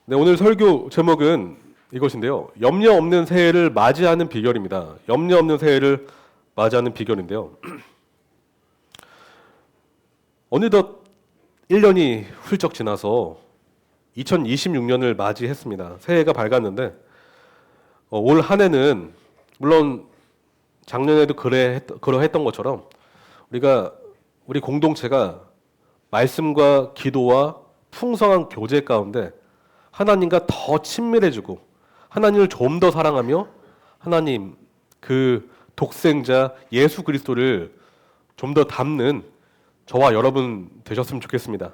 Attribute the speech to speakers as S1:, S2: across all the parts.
S1: 네, 오늘 설교 제목은 이것인데요. 염려 없는 새해를 맞이하는 비결입니다. 염려 없는 새해를 맞이하는 비결인데요. 어느덧 1년이 훌쩍 지나서 2026년을 맞이했습니다. 새해가 밝았는데 올 한 해는 물론 작년에도 그러했던 것처럼 우리 공동체가 말씀과 기도와 풍성한 교제 가운데 하나님과 더 친밀해지고 하나님을 좀 더 사랑하며 하나님 그 독생자 예수 그리스도를 좀 더 닮는 저와 여러분 되셨으면 좋겠습니다.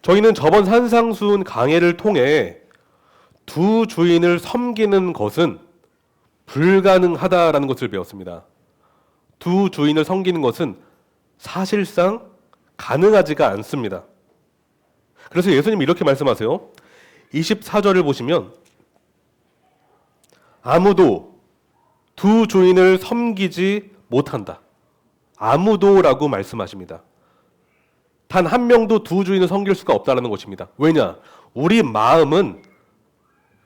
S1: 저희는 저번 산상수훈 강해를 통해 두 주인을 섬기는 것은 불가능하다라는 것을 배웠습니다. 두 주인을 섬기는 것은 사실상 가능하지가 않습니다. 그래서 예수님이 이렇게 말씀하세요. 24절을 보시면 아무도 두 주인을 섬기지 못한다. 아무도라고 말씀하십니다. 단 한 명도 두 주인을 섬길 수가 없다는 것입니다. 왜냐? 우리 마음은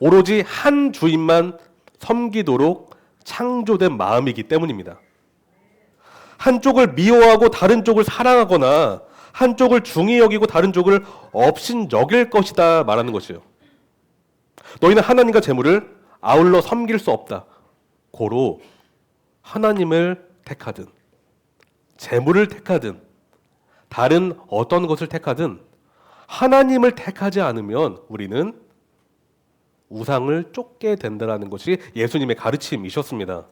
S1: 오로지 한 주인만 섬기도록 창조된 마음이기 때문입니다. 한쪽을 미워하고 다른 쪽을 사랑하거나 한쪽을 중히 여기고 다른 쪽을 업신 여길 것이다 말하는 것이에요. 너희는 하나님과 재물을 아울러 섬길 수 없다. 고로 하나님을 택하든 재물을 택하든 다른 어떤 것을 택하든 하나님을 택하지 않으면 우리는 우상을 쫓게 된다는 것이 예수님의 가르침이셨습니다.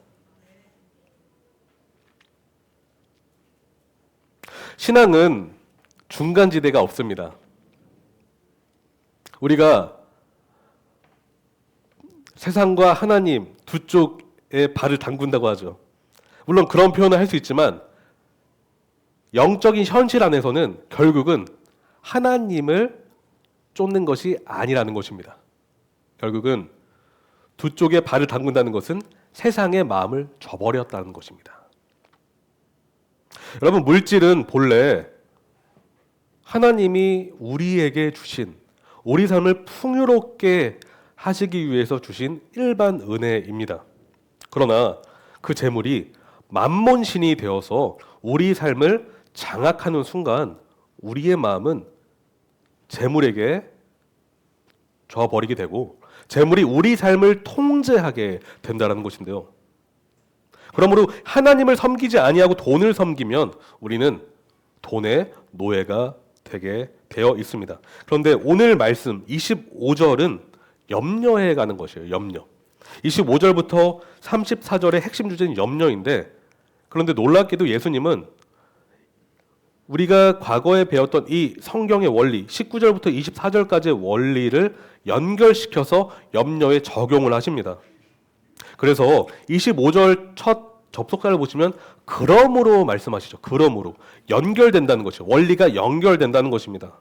S1: 신앙은 중간지대가 없습니다. 우리가 세상과 하나님 두 쪽에 발을 담근다고 하죠. 물론 그런 표현을 할 수 있지만 영적인 현실 안에서는 결국은 하나님을 쫓는 것이 아니라는 것입니다. 결국은 두 쪽에 발을 담근다는 것은 세상의 마음을 저버렸다는 것입니다. 여러분, 물질은 본래 하나님이 우리에게 주신 우리 삶을 풍요롭게 하시기 위해서 주신 일반 은혜입니다. 그러나 그 재물이 만몬신이 되어서 우리 삶을 장악하는 순간 우리의 마음은 재물에게 져버리게 되고 재물이 우리 삶을 통제하게 된다는 것인데요. 그러므로 하나님을 섬기지 아니하고 돈을 섬기면 우리는 돈의 노예가 되게 되어 있습니다. 그런데 오늘 말씀 25절은 염려해 가는 것이에요. 염려. 25절부터 34절의 핵심 주제는 염려인데, 그런데 놀랍게도 예수님은 우리가 과거에 배웠던 이 성경의 원리 19절부터 24절까지의 원리를 연결시켜서 염려에 적용을 하십니다. 그래서 25절 첫 접속사를 보시면 그러므로 말씀하시죠. 그러므로 연결된다는 것이죠. 원리가 연결된다는 것입니다.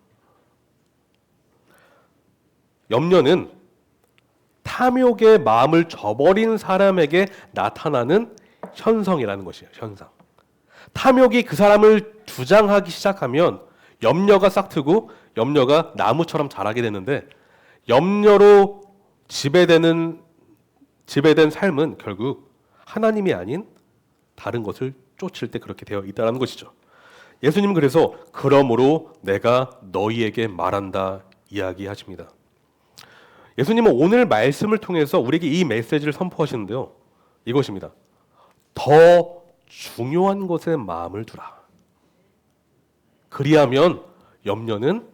S1: 염려는 탐욕의 마음을 저버린 사람에게 나타나는 현상이라는 것이에요. 현상. 탐욕이 그 사람을 주장하기 시작하면 염려가 싹트고 염려가 나무처럼 자라게 되는데, 염려로 지배된 삶은 결국 하나님이 아닌 다른 것을 쫓을 때 그렇게 되어 있다는 것이죠. 예수님은 그래서 그러므로 내가 너희에게 말한다 이야기하십니다. 예수님은 오늘 말씀을 통해서 우리에게 이 메시지를 선포하시는데요. 이것입니다. 더 중요한 것에 마음을 두라. 그리하면 염려는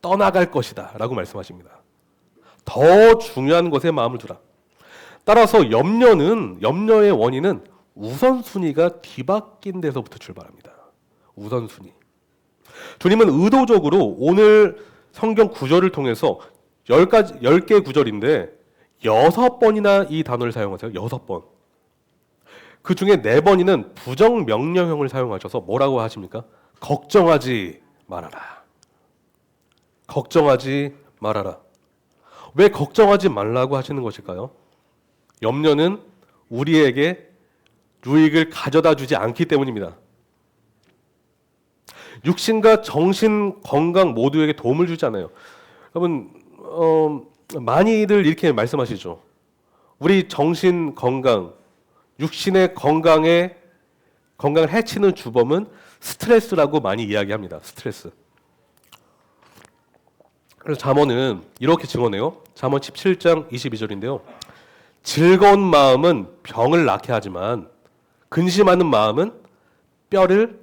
S1: 떠나갈 것이다 라고 말씀하십니다. 더 중요한 것에 마음을 두라. 따라서 염려의 원인은 우선순위가 뒤바뀐 데서부터 출발합니다. 우선순위. 주님은 의도적으로 오늘 성경 구절을 통해서 10개 구절인데 6번이나 이 단어를 사용하세요. 6번. 그 중에 4번이는 부정명령형을 사용하셔서 뭐라고 하십니까? 걱정하지 말아라. 걱정하지 말아라. 왜 걱정하지 말라고 하시는 것일까요? 염려는 우리에게 유익을 가져다 주지 않기 때문입니다. 육신과 정신 건강 모두에게 도움을 주잖아요. 여러분 많이들 이렇게 말씀하시죠. 우리 정신 건강, 육신의 건강을 해치는 주범은 스트레스라고 많이 이야기합니다. 스트레스. 그래서 잠언은 이렇게 증언해요. 잠언 17장 22절인데요. 즐거운 마음은 병을 낫게 하지만 근심하는 마음은 뼈를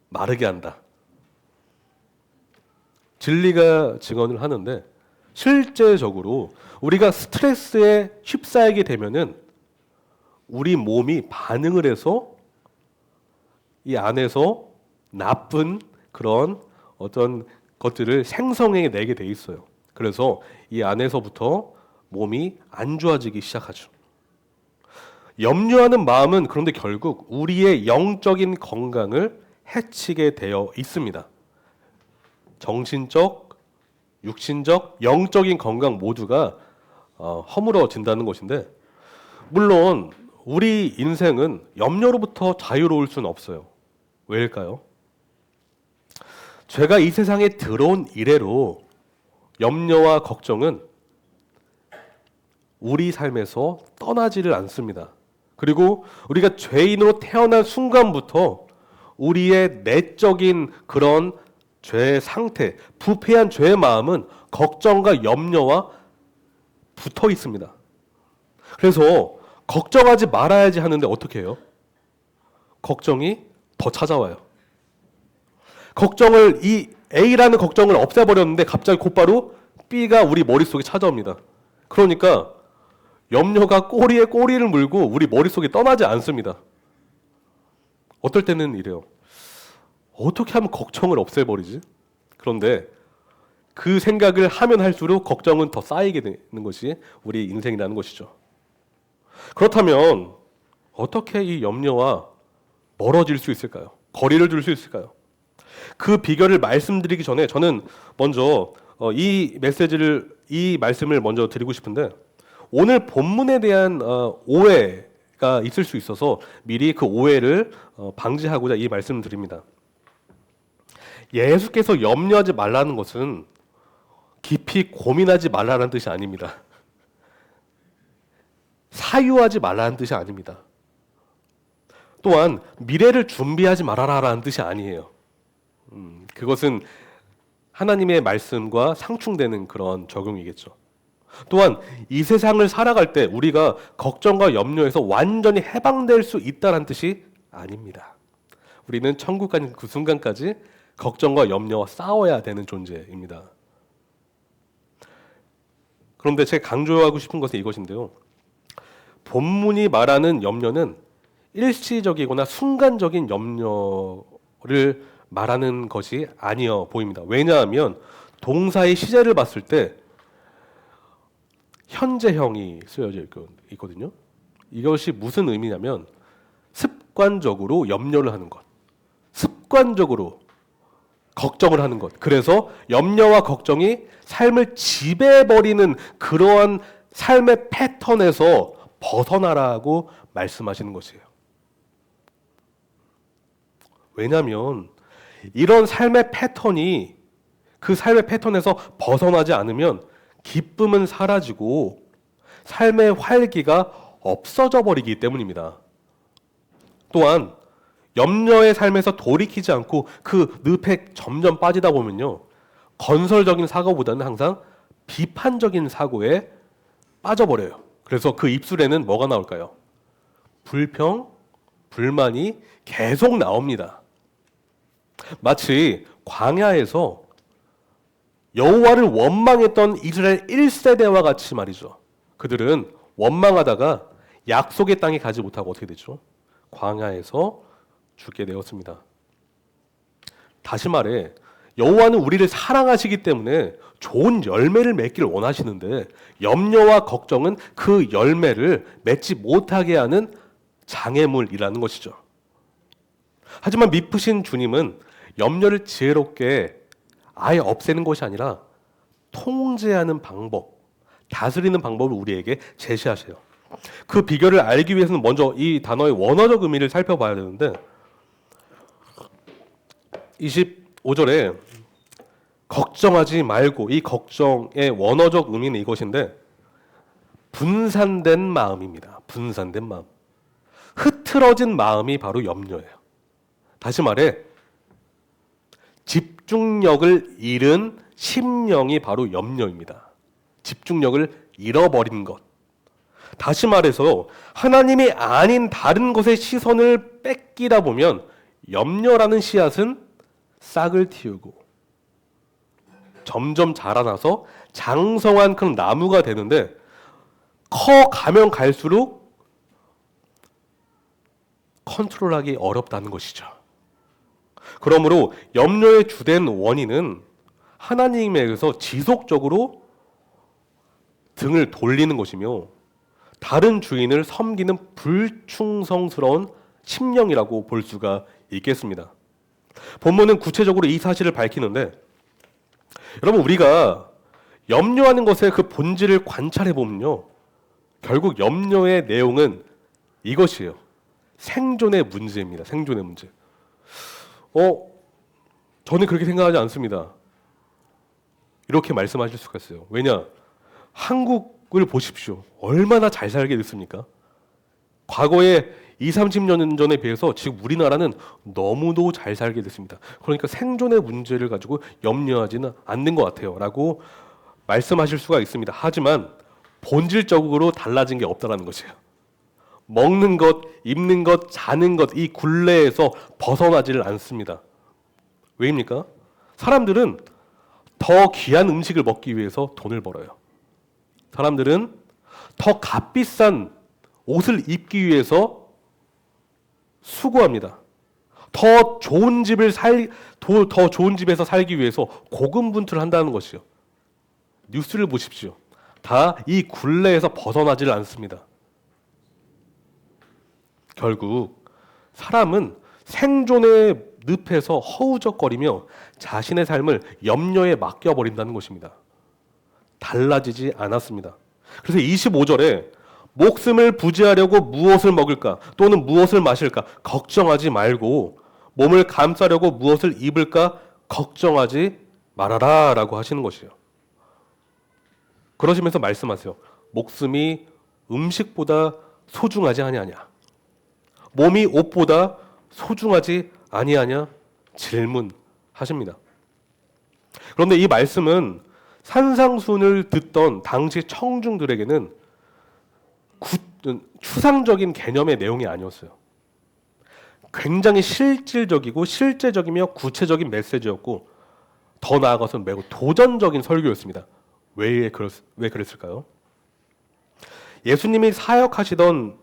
S1: 마르게 한다. 진리가 증언을 하는데 실제적으로 우리가 스트레스에 휩싸이게 되면은 우리 몸이 반응을 해서 이 안에서 나쁜 그런 어떤 것들을 생성해내게 돼 있어요. 그래서 이 안에서부터 몸이 안 좋아지기 시작하죠. 염려하는 마음은 그런데 결국 우리의 영적인 건강을 해치게 되어 있습니다. 정신적, 육신적, 영적인 건강 모두가 허물어진다는 것인데, 물론 우리 인생은 염려로부터 자유로울 수는 없어요. 왜일까요? 죄가 이 세상에 들어온 이래로 염려와 걱정은 우리 삶에서 떠나지를 않습니다. 그리고 우리가 죄인으로 태어난 순간부터 우리의 내적인 그런 죄의 상태, 부패한 죄의 마음은 걱정과 염려와 붙어 있습니다. 그래서 걱정하지 말아야지 하는데 어떻게 해요? 걱정이 더 찾아와요. 이 A라는 걱정을 없애버렸는데 갑자기 곧바로 B가 우리 머릿속에 찾아옵니다. 그러니까 염려가 꼬리에 꼬리를 물고 우리 머릿속에 떠나지 않습니다. 어떨 때는 이래요. 어떻게 하면 걱정을 없애버리지? 그런데 그 생각을 하면 할수록 걱정은 더 쌓이게 되는 것이 우리 인생이라는 것이죠. 그렇다면 어떻게 이 염려와 멀어질 수 있을까요? 거리를 둘 수 있을까요? 그 비결을 말씀드리기 전에 저는 먼저 이 말씀을 먼저 드리고 싶은데, 오늘 본문에 대한 오해가 있을 수 있어서 미리 그 오해를 방지하고자 이 말씀을 드립니다. 예수께서 염려하지 말라는 것은 깊이 고민하지 말라는 뜻이 아닙니다. 사유하지 말라는 뜻이 아닙니다. 또한 미래를 준비하지 말아라라는 뜻이 아니에요. 그것은 하나님의 말씀과 상충되는 그런 적용이겠죠. 또한 이 세상을 살아갈 때 우리가 걱정과 염려에서 완전히 해방될 수 있다는 뜻이 아닙니다. 우리는 천국 가는 그 순간까지 걱정과 염려와 싸워야 되는 존재입니다. 그런데 제가 강조하고 싶은 것은 이것인데요. 본문이 말하는 염려는 일시적이거나 순간적인 염려를 말하는 것이 아니어 보입니다. 왜냐하면 동사의 시제를 봤을 때 현재형이 쓰여져 있거든요. 이것이 무슨 의미냐면 습관적으로 염려를 하는 것, 습관적으로 걱정을 하는 것. 그래서 염려와 걱정이 삶을 지배해버리는 그러한 삶의 패턴에서 벗어나라고 말씀하시는 것이에요. 왜냐하면 이런 삶의 패턴이 그 삶의 패턴에서 벗어나지 않으면 기쁨은 사라지고 삶의 활기가 없어져 버리기 때문입니다. 또한 염려의 삶에서 돌이키지 않고 그 늪에 점점 빠지다 보면요, 건설적인 사고보다는 항상 비판적인 사고에 빠져버려요. 그래서 그 입술에는 뭐가 나올까요? 불평, 불만이 계속 나옵니다. 마치 광야에서 여호와를 원망했던 이스라엘 1세대와 같이 말이죠. 그들은 원망하다가 약속의 땅에 가지 못하고 어떻게 되죠? 광야에서 죽게 되었습니다. 다시 말해 여호와는 우리를 사랑하시기 때문에 좋은 열매를 맺기를 원하시는데 염려와 걱정은 그 열매를 맺지 못하게 하는 장애물이라는 것이죠. 하지만 미쁘신 주님은 염려를 지혜롭게 아예 없애는 것이 아니라 통제하는 방법, 다스리는 방법을 우리에게 제시하세요. 그 비결을 알기 위해서는 먼저 이 단어의 원어적 의미를 살펴봐야 되는데 5절에 걱정하지 말고, 이 걱정의 원어적 의미는 이것인데 분산된 마음입니다. 분산된 마음. 흐트러진 마음이 바로 염려예요. 다시 말해 집중력을 잃은 심령이 바로 염려입니다. 집중력을 잃어버린 것. 다시 말해서 하나님이 아닌 다른 것에 시선을 뺏기다 보면 염려라는 씨앗은 싹을 틔우고 점점 자라나서 장성한 큰 나무가 되는데 커 가면 갈수록 컨트롤하기 어렵다는 것이죠. 그러므로 염려의 주된 원인은 하나님에게서 지속적으로 등을 돌리는 것이며 다른 주인을 섬기는 불충성스러운 심령이라고 볼 수가 있겠습니다. 본문은 구체적으로 이 사실을 밝히는데, 여러분 우리가 염려하는 것의 그 본질을 관찰해 보면요, 결국 염려의 내용은 이것이에요. 생존의 문제입니다. 생존의 문제. 저는 그렇게 생각하지 않습니다. 이렇게 말씀하실 수가 있어요. 왜냐? 한국을 보십시오. 얼마나 잘 살게 됐습니까? 과거에 20-30년 전에 비해서 지금 우리나라는 너무도 잘 살게 됐습니다. 그러니까 생존의 문제를 가지고 염려하지는 않는 것 같아요 라고 말씀하실 수가 있습니다. 하지만 본질적으로 달라진 게 없다는 것이에요. 먹는 것, 입는 것, 자는 것, 이 굴레에서 벗어나지를 않습니다. 왜입니까? 사람들은 더 귀한 음식을 먹기 위해서 돈을 벌어요. 사람들은 더 값비싼 옷을 입기 위해서 수고합니다. 더 좋은 집에서 살기 위해서 고군분투를 한다는 것이요. 뉴스를 보십시오. 다 이 굴레에서 벗어나지를 않습니다. 결국 사람은 생존의 늪에서 허우적거리며 자신의 삶을 염려에 맡겨버린다는 것입니다. 달라지지 않았습니다. 그래서 25절에 목숨을 부지하려고 무엇을 먹을까 또는 무엇을 마실까 걱정하지 말고 몸을 감싸려고 무엇을 입을까 걱정하지 말아라 라고 하시는 것이에요. 그러시면서 말씀하세요. 목숨이 음식보다 소중하지 아니하냐? 몸이 옷보다 소중하지 아니하냐? 질문하십니다. 그런데 이 말씀은 산상순을 듣던 당시 청중들에게는 추상적인 개념의 내용이 아니었어요. 굉장히 실질적이고 실제적이며 구체적인 메시지였고 더 나아가서 매우 도전적인 설교였습니다. 왜 그랬을까요? 예수님이 사역하시던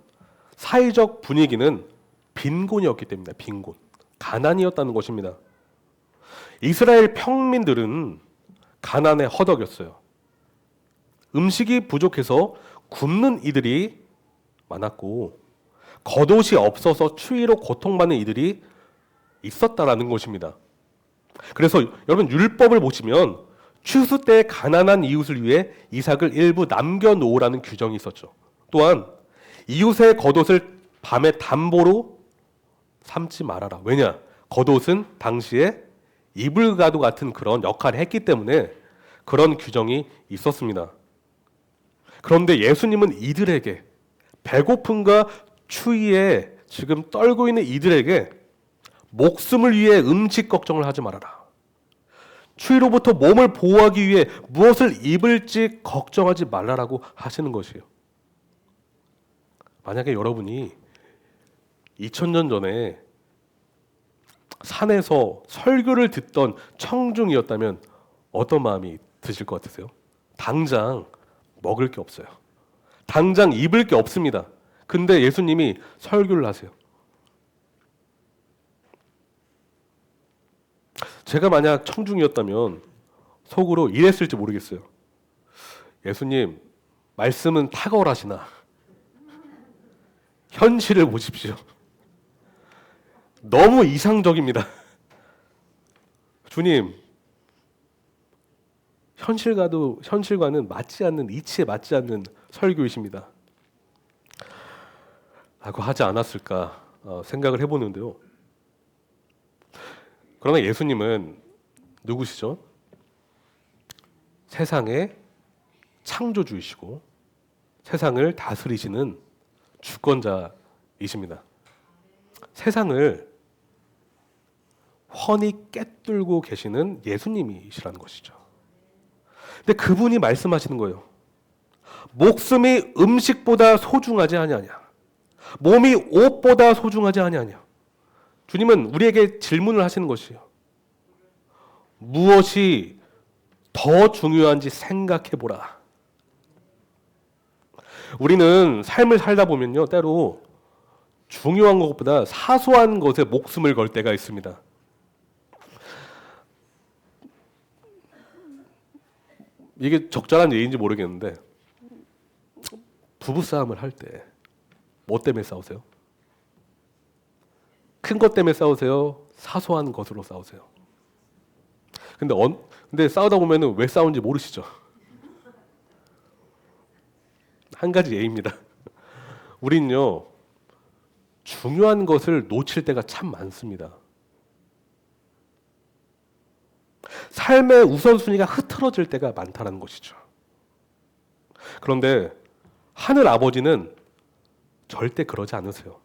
S1: 사회적 분위기는 빈곤이었기 때문입니다. 빈곤, 가난이었다는 것입니다. 이스라엘 평민들은 가난에 허덕였어요. 음식이 부족해서 굶는 이들이 많았고 겉옷이 없어서 추위로 고통받는 이들이 있었다라는 것입니다. 그래서 여러분 율법을 보시면 추수 때 가난한 이웃을 위해 이삭을 일부 남겨놓으라는 규정이 있었죠. 또한 이웃의 겉옷을 밤에 담보로 삼지 말아라. 왜냐? 겉옷은 당시에 이불가도 같은 그런 역할을 했기 때문에 그런 규정이 있었습니다. 그런데 예수님은 이들에게 배고픔과 추위에 지금 떨고 있는 이들에게 목숨을 위해 음식 걱정을 하지 말아라. 추위로부터 몸을 보호하기 위해 무엇을 입을지 걱정하지 말라라고 하시는 것이에요. 만약에 여러분이 2000년 전에 산에서 설교를 듣던 청중이었다면 어떤 마음이 드실 것 같으세요? 당장 먹을 게 없어요. 당장 입을 게 없습니다. 근데 예수님이 설교를 하세요. 제가 만약 청중이었다면 속으로 이랬을지 모르겠어요. 예수님, 말씀은 탁월하시나 현실을 보십시오. 너무 이상적입니다. 주님, 현실과는 맞지 않는, 이치에 맞지 않는 설교이십니다. 라고 하지 않았을까 생각을 해보는데요. 그러나 예수님은 누구시죠? 세상의 창조주이시고 세상을 다스리시는 주권자이십니다. 세상을 훤히 꿰뚫고 계시는 예수님이시라는 것이죠. 근데 그분이 말씀하시는 거예요. 목숨이 음식보다 소중하지 아니하냐. 몸이 옷보다 소중하지 아니하냐. 주님은 우리에게 질문을 하시는 것이에요. 무엇이 더 중요한지 생각해 보라. 우리는 삶을 살다 보면요, 때로 중요한 것보다 사소한 것에 목숨을 걸 때가 있습니다. 이게 적절한 예인지 모르겠는데 부부싸움을 할 때 뭐 때문에 싸우세요? 큰 것 때문에 싸우세요? 사소한 것으로 싸우세요? 근데 싸우다 보면은 왜 싸운지 모르시죠? 한 가지 예입니다. 우린요, 중요한 것을 놓칠 때가 참 많습니다. 삶의 우선순위가 흐트러질 때가 많다는 것이죠. 그런데 하늘 아버지는 절대 그러지 않으세요.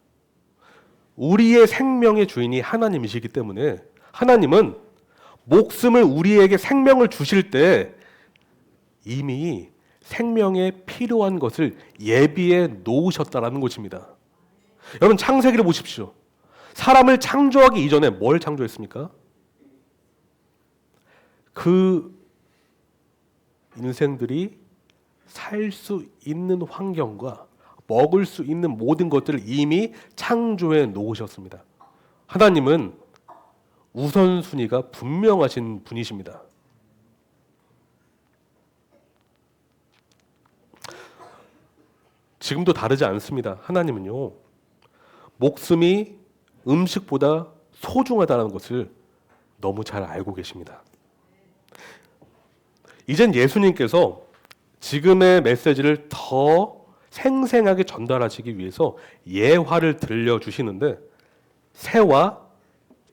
S1: 우리의 생명의 주인이 하나님이시기 때문에 하나님은 목숨을 우리에게 생명을 주실 때 이미 생명에 필요한 것을 예비해 놓으셨다라는 것입니다. 여러분 창세기를 보십시오. 사람을 창조하기 이전에 뭘 창조했습니까? 그 인생들이 살 수 있는 환경과 먹을 수 있는 모든 것들을 이미 창조해 놓으셨습니다. 하나님은 우선순위가 분명하신 분이십니다. 지금도 다르지 않습니다. 하나님은요, 목숨이 음식보다 소중하다는 것을 너무 잘 알고 계십니다. 이젠 예수님께서 지금의 메시지를 더 생생하게 전달하시기 위해서 예화를 들려주시는데 새와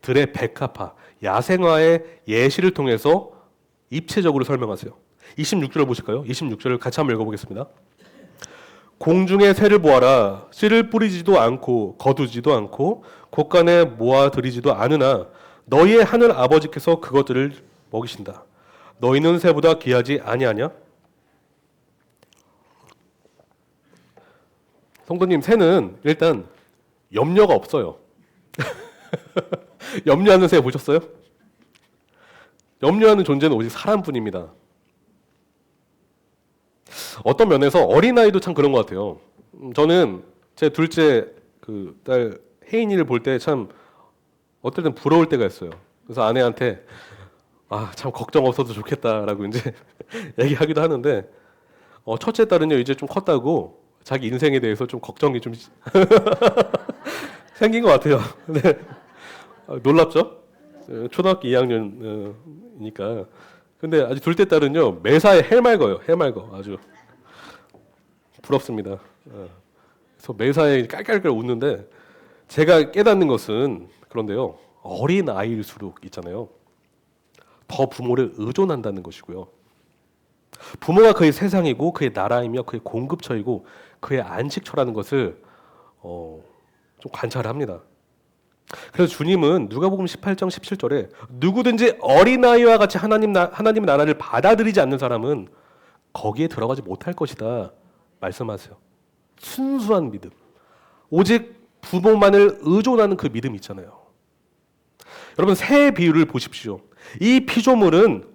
S1: 들의 백합화, 야생화의 예시를 통해서 입체적으로 설명하세요. 26절을 보실까요? 26절을 같이 한번 읽어보겠습니다. 공중의 새를 보아라. 씨를 뿌리지도 않고 거두지도 않고 곳간에 모아들이지도 않으나 너희의 하늘 아버지께서 그것들을 먹이신다. 너희는 새보다 귀하지 아니하냐? 성도님, 새는 일단 염려가 없어요. 염려하는 새 보셨어요? 염려하는 존재는 오직 사람뿐입니다. 어떤 면에서 어린아이도 참 그런 것 같아요. 저는 제 둘째 그 딸 혜인이를 볼 때 참 어떨 땐 부러울 때가 있어요. 그래서 아내한테 참 걱정 없어도 좋겠다라고 이제 얘기하기도 하는데 첫째 딸은요 이제 좀 컸다고 자기 인생에 대해서 좀 걱정이 좀 생긴 것 같아요. 네. 놀랍죠? 초등학교 2학년이니까. 근데 아주 둘째 딸은요 매사에 해맑어요. 해맑어 아주 부럽습니다. 그래서 매사에 깔깔깔 웃는데 제가 깨닫는 것은 그런데요 어린 아이일수록 있잖아요 더 부모를 의존한다는 것이고요. 부모가 그의 세상이고 그의 나라이며 그의 공급처이고 그의 안식처라는 것을 좀 관찰합니다. 그래서 주님은 누가복음 18장 17절에 누구든지 어린아이와 같이 하나님의 나라를 받아들이지 않는 사람은 거기에 들어가지 못할 것이다 말씀하세요. 순수한 믿음, 오직 부모만을 의존하는 그 믿음 있잖아요. 여러분 새의 비유를 보십시오. 이 피조물은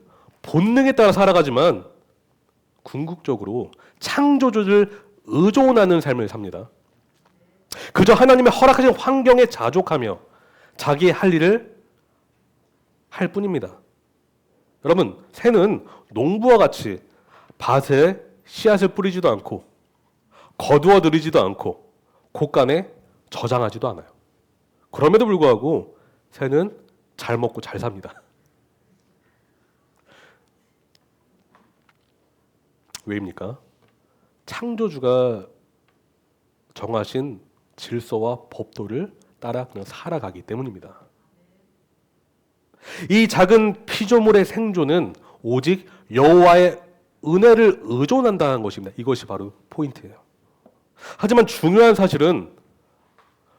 S1: 본능에 따라 살아가지만 궁극적으로 창조주를 의존하는 삶을 삽니다. 그저 하나님의 허락하신 환경에 자족하며 자기의 할 일을 할 뿐입니다. 여러분 새는 농부와 같이 밭에 씨앗을 뿌리지도 않고 거두어 들이지도 않고 곳간에 저장하지도 않아요. 그럼에도 불구하고 새는 잘 먹고 잘 삽니다. 왜입니까? 창조주가 정하신 질서와 법도를 따라 그냥 살아가기 때문입니다. 이 작은 피조물의 생존은 오직 여호와의 은혜를 의존한다는 것입니다. 이것이 바로 포인트예요. 하지만 중요한 사실은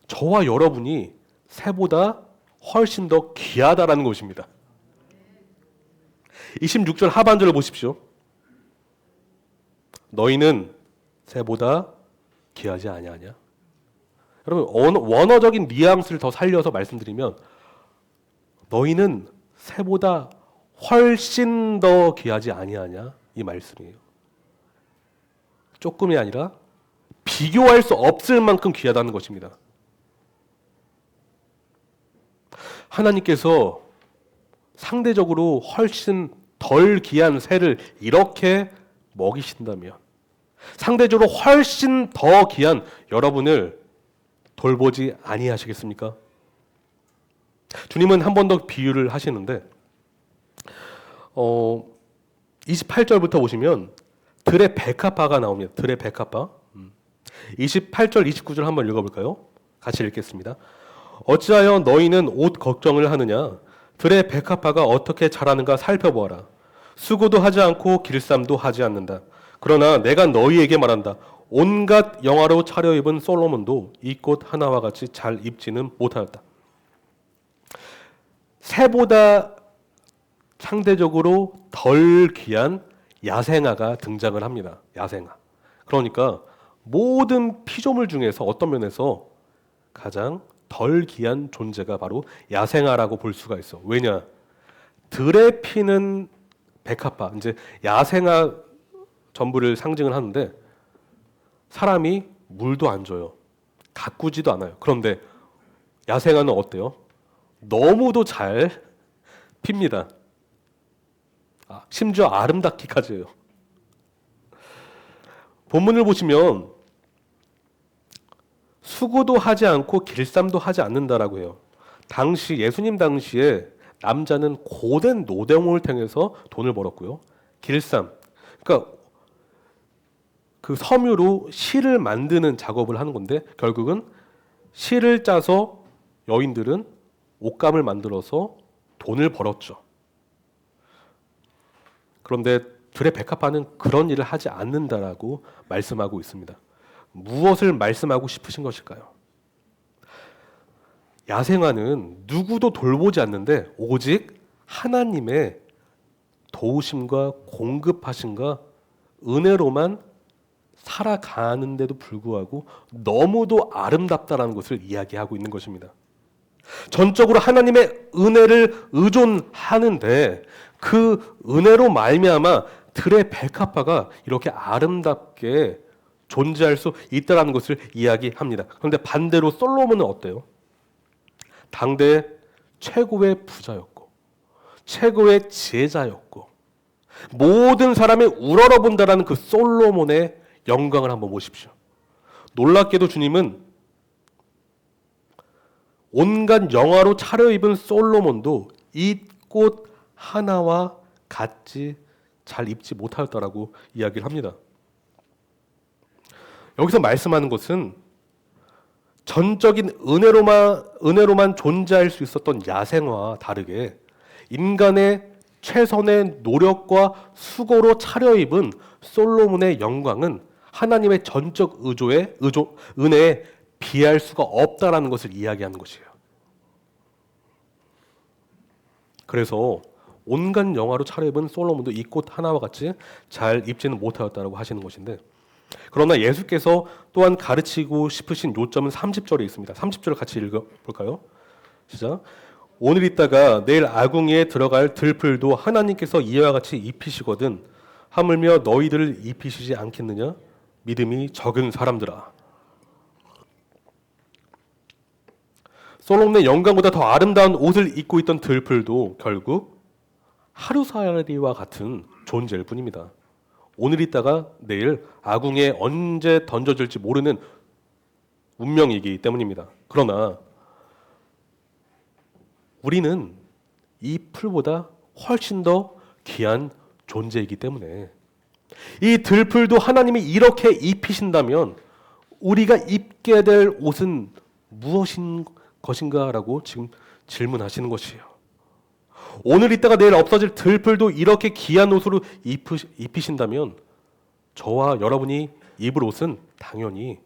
S1: 저와 여러분이 새보다 훨씬 더 귀하다라는 것입니다. 26절 하반절을 보십시오. 너희는 새보다 귀하지 아니하냐? 여러분, 원어적인 뉘앙스를 더 살려서 말씀드리면 너희는 새보다 훨씬 더 귀하지 아니하냐? 이 말씀이에요. 조금이 아니라 비교할 수 없을 만큼 귀하다는 것입니다. 하나님께서 상대적으로 훨씬 덜 귀한 새를 이렇게 먹이신다면 상대적으로 훨씬 더 귀한 여러분을 돌보지 아니하시겠습니까? 주님은 한 번 더 비유를 하시는데 28절부터 보시면 들의 백합화가 나옵니다. 들의 백합화. 28절, 29절 한번 읽어볼까요? 같이 읽겠습니다. 어찌하여 너희는 옷 걱정을 하느냐? 들의 백합화가 어떻게 자라는가 살펴보아라. 수고도 하지 않고 길쌈도 하지 않는다. 그러나 내가 너희에게 말한다. 온갖 영화로 차려입은 솔로몬도 이 꽃 하나와 같이 잘 입지는 못하였다. 새보다 상대적으로 덜 귀한 야생아가 등장을 합니다. 야생아. 그러니까 모든 피조물 중에서 어떤 면에서 가장 덜 귀한 존재가 바로 야생아라고 볼 수가 있어. 왜냐? 들에 피는 백합화, 이제 야생아 전부를 상징을 하는데 사람이 물도 안 줘요. 가꾸지도 않아요. 그런데 야생아는 어때요? 너무도 잘 핍니다. 심지어 아름답기까지 해요. 본문을 보시면 수고도 하지 않고 길쌈도 하지 않는다라고 해요. 당시 예수님 당시에 남자는 고된 노동을 통해서 돈을 벌었고요. 길쌈, 그러니까 그 섬유로 실을 만드는 작업을 하는 건데 결국은 실을 짜서 여인들은 옷감을 만들어서 돈을 벌었죠. 그런데 들의 백합화는 그런 일을 하지 않는다라고 말씀하고 있습니다. 무엇을 말씀하고 싶으신 것일까요? 야생화는 누구도 돌보지 않는데 오직 하나님의 도우심과 공급하심과 은혜로만 살아가는데도 불구하고 너무도 아름답다라는 것을 이야기하고 있는 것입니다. 전적으로 하나님의 은혜를 의존하는데 그 은혜로 말미암아 들의 백합화가 이렇게 아름답게 존재할 수 있다는 것을 이야기합니다. 그런데 반대로 솔로몬은 어때요? 당대 최고의 부자였고 최고의 지혜자였고 모든 사람이 우러러본다라는 그 솔로몬의 영광을 한번 보십시오. 놀랍게도 주님은 온갖 영화로 차려입은 솔로몬도 이 꽃 하나와 같이 잘 입지 못하였다라고 이야기를 합니다. 여기서 말씀하는 것은 전적인 은혜로만 존재할 수 있었던 야생화와 다르게 인간의 최선의 노력과 수고로 차려입은 솔로몬의 영광은 하나님의 전적 은혜에 비할 수가 없다라는 것을 이야기하는 것이에요. 그래서 온갖 영화로 차려입은 솔로몬도 이 꽃 하나와 같이 잘 입지는 못하였다라고 하시는 것인데 그러나 예수께서 또한 가르치고 싶으신 요점은 30절에 있습니다. 30절을 같이 읽어볼까요? 시작. 오늘 있다가 내일 아궁이에 들어갈 들풀도 하나님께서 이와 같이 입히시거든 하물며 너희들을 입히시지 않겠느냐? 믿음이 적은 사람들아. 솔로몬의 영광보다 더 아름다운 옷을 입고 있던 들풀도 결국 하루살이와 같은 존재일 뿐입니다. 오늘 있다가 내일 아궁이에 언제 던져질지 모르는 운명이기 때문입니다. 그러나 우리는 이 풀보다 훨씬 더 귀한 존재이기 때문에 이 들풀도 하나님이 이렇게 입히신다면 우리가 입게 될 옷은 무엇인 것인가라고 지금 질문하시는 것이에요. 오늘 있다가 내일 없어질 들풀도 이렇게 귀한 옷으로 입히신다면 저와 여러분이 입을 옷은 당연히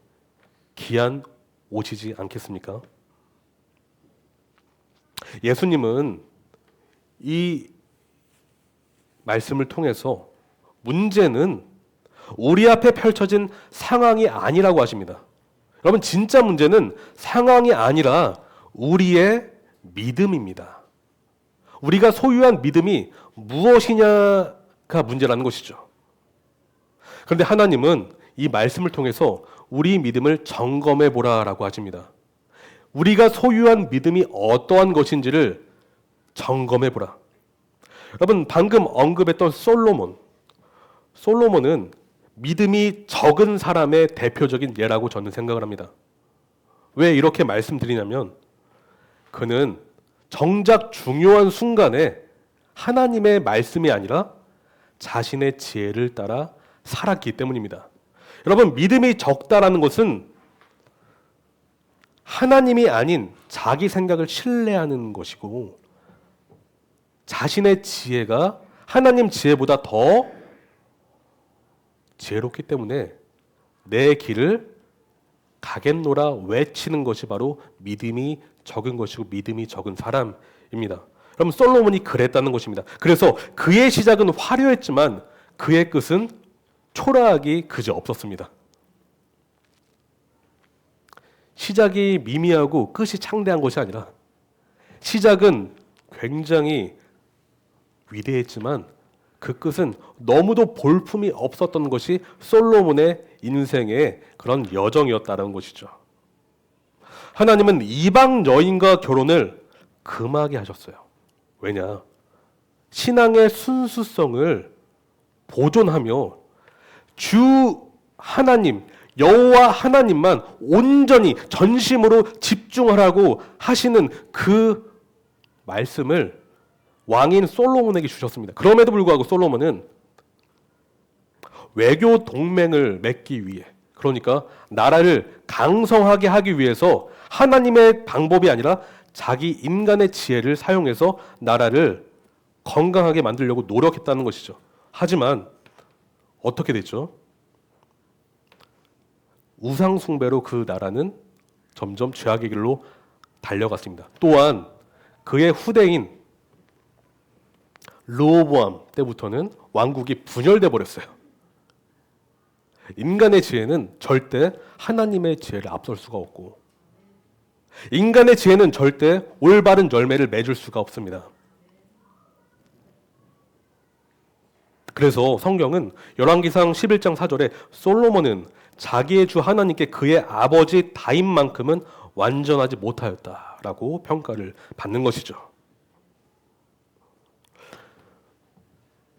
S1: 귀한 옷이지 않겠습니까? 예수님은 이 말씀을 통해서 문제는 우리 앞에 펼쳐진 상황이 아니라고 하십니다. 여러분, 진짜 문제는 상황이 아니라 우리의 믿음입니다. 우리가 소유한 믿음이 무엇이냐가 문제라는 것이죠. 그런데 하나님은 이 말씀을 통해서 우리 믿음을 점검해 보라라고 하십니다. 우리가 소유한 믿음이 어떠한 것인지를 점검해 보라. 여러분, 방금 언급했던 솔로몬은 믿음이 적은 사람의 대표적인 예라고 저는 생각을 합니다. 왜 이렇게 말씀드리냐면 그는 정작 중요한 순간에 하나님의 말씀이 아니라 자신의 지혜를 따라 살았기 때문입니다. 여러분, 믿음이 적다라는 것은 하나님이 아닌 자기 생각을 신뢰하는 것이고 자신의 지혜가 하나님 지혜보다 더 지혜롭기 때문에 내 길을 가겠노라 외치는 것이 바로 믿음이 적은 것이고 믿음이 적은 사람입니다. 그럼 솔로몬이 그랬다는 것입니다. 그래서 그의 시작은 화려했지만 그의 끝은 초라하기 그저 없었습니다. 시작이 미미하고 끝이 창대한 것이 아니라 시작은 굉장히 위대했지만 그 끝은 너무도 볼품이 없었던 것이 솔로몬의 인생의 그런 여정이었다는 것이죠. 하나님은 이방 여인과 결혼을 금하게 하셨어요. 왜냐? 신앙의 순수성을 보존하며 주 하나님, 여호와 하나님만 온전히 전심으로 집중하라고 하시는 그 말씀을 왕인 솔로몬에게 주셨습니다. 그럼에도 불구하고 솔로몬은 외교 동맹을 맺기 위해, 그러니까 나라를 강성하게 하기 위해서 하나님의 방법이 아니라 자기 인간의 지혜를 사용해서 나라를 건강하게 만들려고 노력했다는 것이죠. 하지만 어떻게 됐죠? 우상 숭배로 그 나라는 점점 죄악의 길로 달려갔습니다. 또한 그의 후대인 르호보암 때부터는 왕국이 분열돼 버렸어요. 인간의 지혜는 절대 하나님의 지혜를 앞설 수가 없고 인간의 지혜는 절대 올바른 열매를 맺을 수가 없습니다. 그래서 성경은 열왕기상 11장 4절에 솔로몬은 자기의 주 하나님께 그의 아버지 다윗만큼은 완전하지 못하였다라고 평가를 받는 것이죠.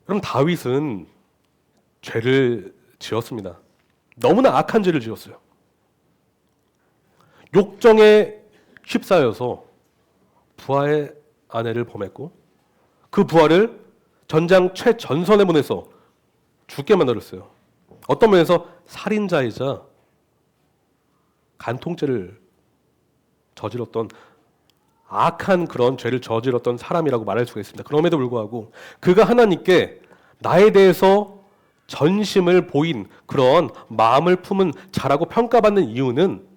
S1: 그럼 다윗은 죄를 지었습니다. 너무나 악한 죄를 지었어요. 욕정에 휩싸여서 부하의 아내를 범했고 그 부하를 전장 최전선에 보내서 죽게 만들었어요. 어떤 면에서 살인자이자 간통죄를 저질렀던 악한 그런 죄를 저질렀던 사람이라고 말할 수가 있습니다. 그럼에도 불구하고 그가 하나님께 나에 대해서 전심을 보인 그런 마음을 품은 자라고 평가받는 이유는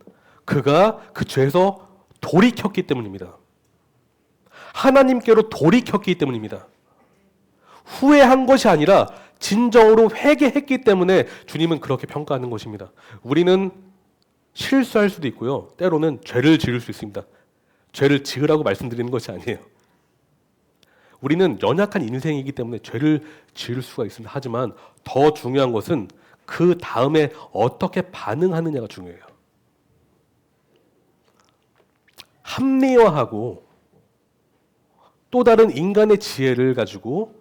S1: 그가 그 죄에서 돌이켰기 때문입니다. 하나님께로 돌이켰기 때문입니다. 후회한 것이 아니라 진정으로 회개했기 때문에 주님은 그렇게 평가하는 것입니다. 우리는 실수할 수도 있고요. 때로는 죄를 지을 수 있습니다. 죄를 지으라고 말씀드리는 것이 아니에요. 우리는 연약한 인생이기 때문에 죄를 지을 수가 있습니다. 하지만 더 중요한 것은 그 다음에 어떻게 반응하느냐가 중요해요. 합리화하고 또 다른 인간의 지혜를 가지고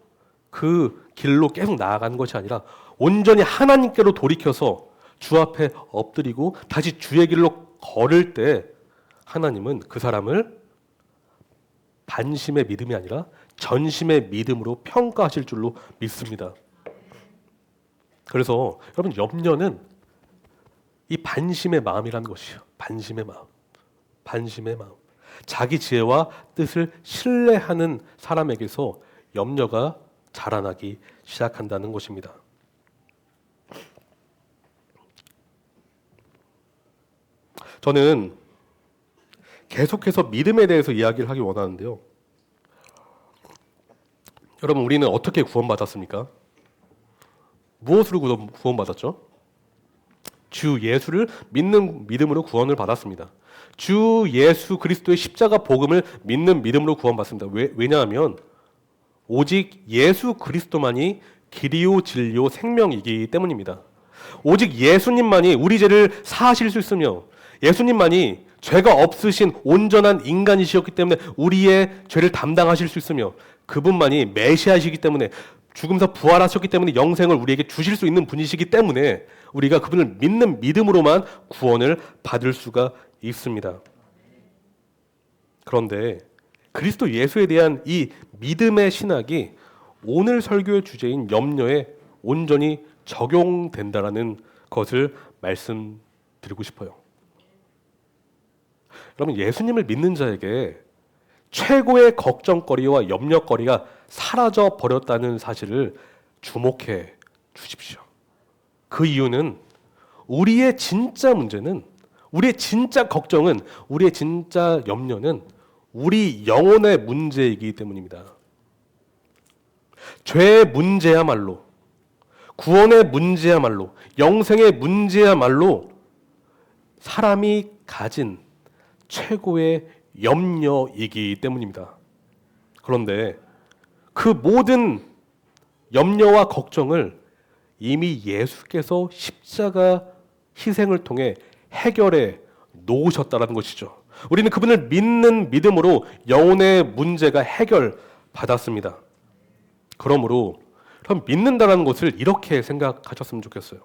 S1: 그 길로 계속 나아가는 것이 아니라 온전히 하나님께로 돌이켜서 주 앞에 엎드리고 다시 주의 길로 걸을 때 하나님은 그 사람을 반심의 믿음이 아니라 전심의 믿음으로 평가하실 줄로 믿습니다. 그래서 여러분, 염려는 이 반심의 마음이라는 것이에요. 반심의 마음. 반심의 마음. 자기 지혜와 뜻을 신뢰하는 사람에게서 염려가 자라나기 시작한다는 것입니다. 저는 계속해서 믿음에 대해서 이야기를 하기 원하는데요. 여러분, 우리는 어떻게 구원받았습니까? 무엇으로 구원받았죠? 주 예수를 믿는 믿음으로 구원을 받았습니다. 주 예수 그리스도의 십자가 복음을 믿는 믿음으로 구원받습니다. 왜냐하면 오직 예수 그리스도만이 길이요 진리요 생명이기 때문입니다. 오직 예수님만이 우리 죄를 사하실 수 있으며 예수님만이 죄가 없으신 온전한 인간이셨기 때문에 우리의 죄를 담당하실 수 있으며 그분만이 메시아이시기 때문에 죽음에서 부활하셨기 때문에 영생을 우리에게 주실 수 있는 분이시기 때문에 우리가 그분을 믿는 믿음으로만 구원을 받을 수가 있습니다. 그런데 그리스도 예수에 대한 이 믿음의 신학이 오늘 설교의 주제인 염려에 온전히 적용된다라는 것을 말씀드리고 싶어요. 여러분, 예수님을 믿는 자에게 최고의 걱정거리와 염려거리가 사라져 버렸다는 사실을 주목해 주십시오. 그 이유는 우리의 진짜 문제는, 우리의 진짜 걱정은, 우리의 진짜 염려는 우리 영혼의 문제이기 때문입니다. 죄의 문제야말로, 구원의 문제야말로, 영생의 문제야말로 사람이 가진 최고의 염려이기 때문입니다. 그런데 그 모든 염려와 걱정을 이미 예수께서 십자가 희생을 통해 해결해 놓으셨다는 것이죠. 우리는 그분을 믿는 믿음으로 영혼의 문제가 해결받았습니다. 그러므로 그럼 믿는다는 것을 이렇게 생각하셨으면 좋겠어요.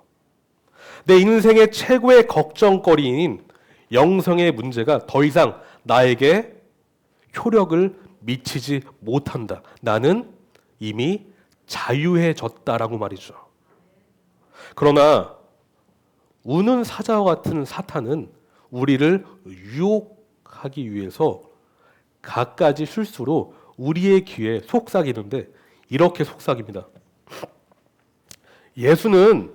S1: 내 인생의 최고의 걱정거리인 영성의 문제가 더 이상 나에게 효력을 미치지 못한다. 나는 이미 자유해졌다라고 말이죠. 그러나 우는 사자와 같은 사탄은 우리를 유혹하기 위해서 갖가지 실수로 우리의 귀에 속삭이는데 이렇게 속삭입니다. 예수는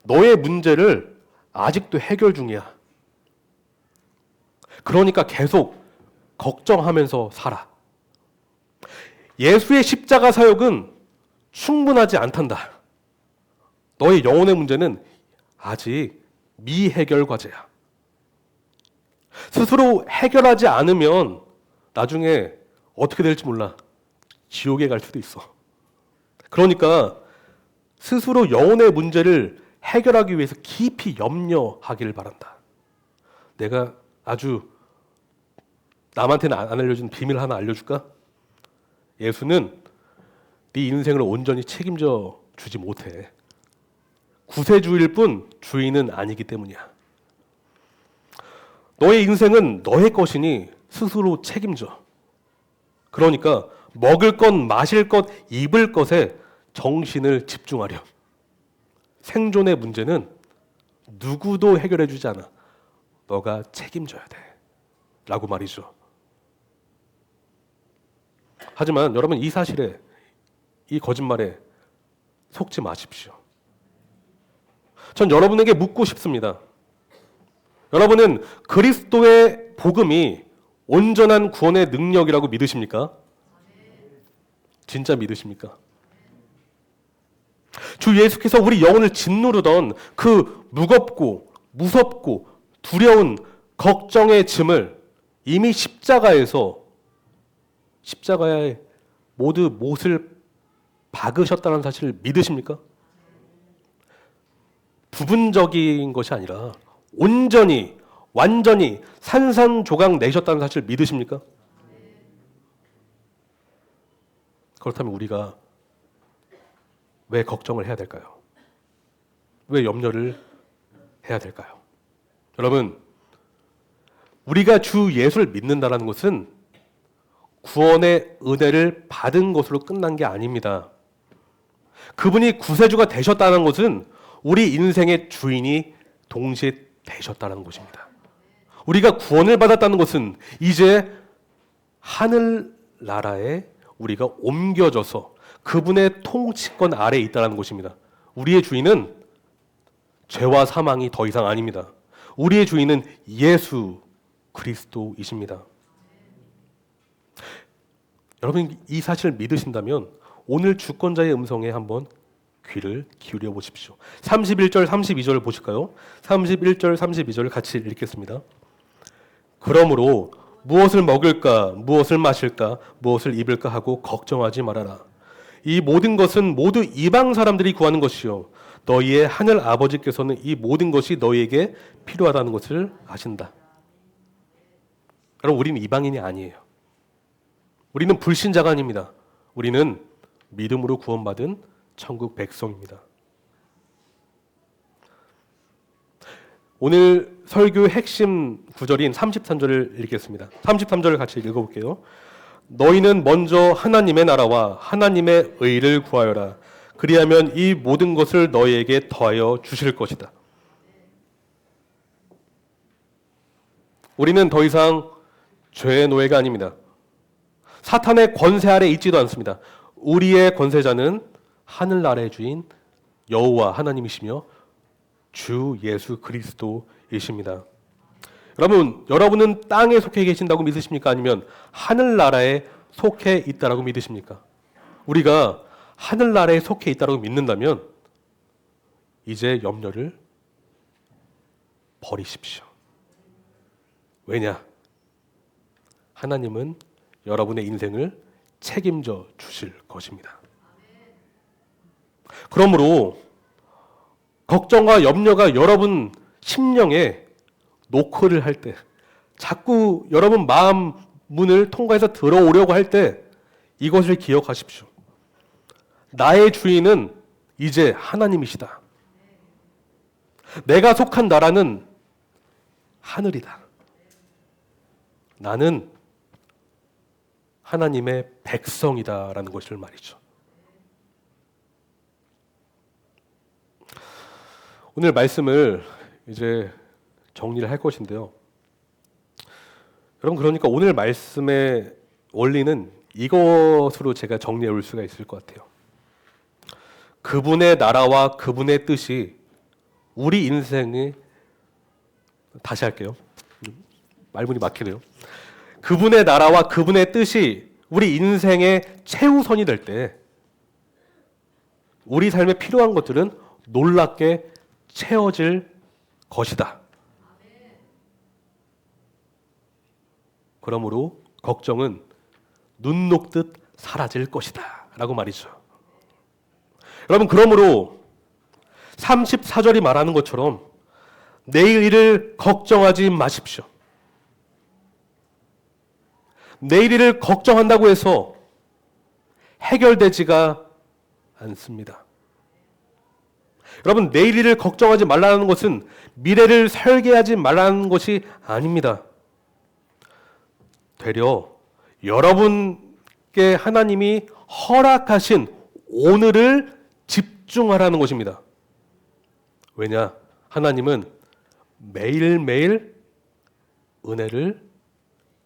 S1: 너의 문제를 아직도 해결 중이야. 그러니까 계속 걱정하면서 살아. 예수의 십자가 사역은 충분하지 않단다. 너의 영혼의 문제는 아직 미해결 과제야. 스스로 해결하지 않으면 나중에 어떻게 될지 몰라. 지옥에 갈 수도 있어. 그러니까 스스로 영혼의 문제를 해결하기 위해서 깊이 염려하기를 바란다. 내가 아주 남한테는 안 알려준 비밀 하나 알려줄까? 예수는 네 인생을 온전히 책임져 주지 못해. 구세주일 뿐 주인은 아니기 때문이야. 너의 인생은 너의 것이니 스스로 책임져. 그러니까 먹을 것, 마실 것, 입을 것에 정신을 집중하렴. 생존의 문제는 누구도 해결해 주지 않아. 너가 책임져야 돼. 라고 말이죠. 하지만 여러분, 이 사실에, 이 거짓말에 속지 마십시오. 전 여러분에게 묻고 싶습니다. 여러분은 그리스도의 복음이 온전한 구원의 능력이라고 믿으십니까? 진짜 믿으십니까? 주 예수께서 우리 영혼을 짓누르던 그 무겁고 무섭고 두려운 걱정의 짐을 이미 십자가에 모두 못을 박으셨다는 사실을 믿으십니까? 부분적인 것이 아니라 온전히, 완전히 산산조각 내셨다는 사실을 믿으십니까? 그렇다면 우리가 왜 걱정을 해야 될까요? 왜 염려를 해야 될까요? 여러분, 우리가 주 예수를 믿는다는 것은 구원의 은혜를 받은 것으로 끝난 게 아닙니다. 그분이 구세주가 되셨다는 것은 우리 인생의 주인이 동시에 되셨다는 것입니다. 우리가 구원을 받았다는 것은 이제 하늘나라에 우리가 옮겨져서 그분의 통치권 아래에 있다는 것입니다. 우리의 주인은 죄와 사망이 더 이상 아닙니다. 우리의 주인은 예수 그리스도이십니다. 여러분, 이 사실을 믿으신다면 오늘 주권자의 음성에 한번 귀를 기울여 보십시오. 31절, 32절을 보실까요? 31절, 32절을 같이 읽겠습니다. 그러므로 무엇을 먹을까, 무엇을 마실까, 무엇을 입을까 하고 걱정하지 말아라. 이 모든 것은 모두 이방 사람들이 구하는 것이요 너희의 하늘 아버지께서는 이 모든 것이 너희에게 필요하다는 것을 아신다. 여러분, 우리는 이방인이 아니에요. 우리는 불신자가 아닙니다. 우리는 믿음으로 구원받은 천국 백성입니다. 오늘 설교의 핵심 구절인 33절을 읽겠습니다. 33절을 같이 읽어볼게요. 너희는 먼저 하나님의 나라와 하나님의 의를 구하여라. 그리하면 이 모든 것을 너희에게 더하여 주실 것이다. 우리는 더 이상 죄의 노예가 아닙니다. 사탄의 권세 아래 있지도 않습니다. 우리의 권세자는 하늘나라의 주인 여호와 하나님이시며 주 예수 그리스도이십니다. 여러분은 땅에 속해 계신다고 믿으십니까? 아니면 하늘나라에 속해 있다라고 믿으십니까? 우리가 하늘나라에 속해 있다라고 믿는다면 이제 염려를 버리십시오. 왜냐? 하나님은 여러분의 인생을 책임져 주실 것입니다. 그러므로 걱정과 염려가 여러분 심령에 노크를 할 때, 자꾸 여러분 마음 문을 통과해서 들어오려고 할 때 이것을 기억하십시오. 나의 주인은 이제 하나님이시다. 내가 속한 나라는 하늘이다. 나는 하나님의 백성이다라는 것을 말이죠. 오늘 말씀을 이제 정리를 할 것인데요. 여러분, 그러니까 오늘 말씀의 원리는 이것으로 제가 정리해 올 수가 있을 것 같아요. 그분의 나라와 그분의 뜻이 우리 인생의, 다시 할게요. 말문이 막히네요. 그분의 나라와 그분의 뜻이 우리 인생의 최우선이 될 때 우리 삶에 필요한 것들은 놀랍게 채워질 것이다. 그러므로 걱정은 눈 녹듯 사라질 것이다 라고 말이죠. 여러분, 그러므로 34절이 말하는 것처럼 내일 일을 걱정하지 마십시오. 내일 일을 걱정한다고 해서 해결되지가 않습니다. 여러분, 내일 일을 걱정하지 말라는 것은 미래를 설계하지 말라는 것이 아닙니다. 되려 여러분께 하나님이 허락하신 오늘을 집중하라는 것입니다. 왜냐? 하나님은 매일매일 은혜를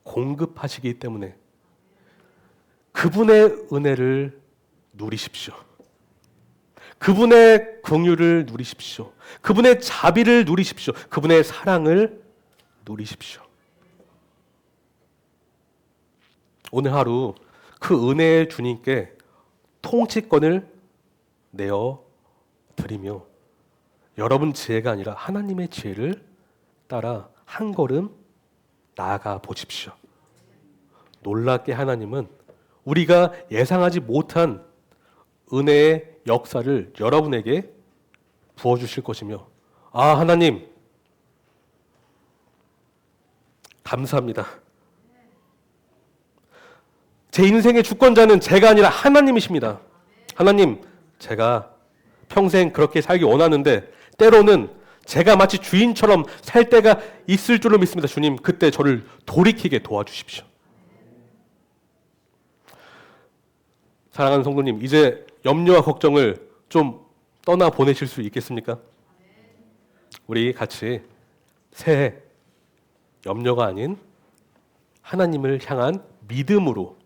S1: 공급하시기 때문에 그분의 은혜를 누리십시오. 그분의 긍휼을 누리십시오. 그분의 자비를 누리십시오. 그분의 사랑을 누리십시오. 오늘 하루 그 은혜의 주님께 통치권을 내어 드리며 여러분 지혜가 아니라 하나님의 지혜를 따라 한 걸음 나아가 보십시오. 놀랍게 하나님은 우리가 예상하지 못한 은혜의 역사를 여러분에게 부어주실 것이며, 아, 하나님 감사합니다. 제 인생의 주권자는 제가 아니라 하나님이십니다. 하나님, 제가 평생 그렇게 살기 원하는데 때로는 제가 마치 주인처럼 살 때가 있을 줄로 믿습니다. 주님, 그때 저를 돌이키게 도와주십시오. 사랑하는 성도님, 이제 염려와 걱정을 좀 떠나 보내실 수 있겠습니까? 우리 같이 새해 염려가 아닌 하나님을 향한 믿음으로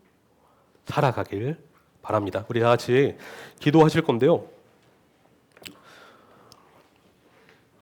S1: 살아가길 바랍니다. 우리 다 같이 기도하실 건데요.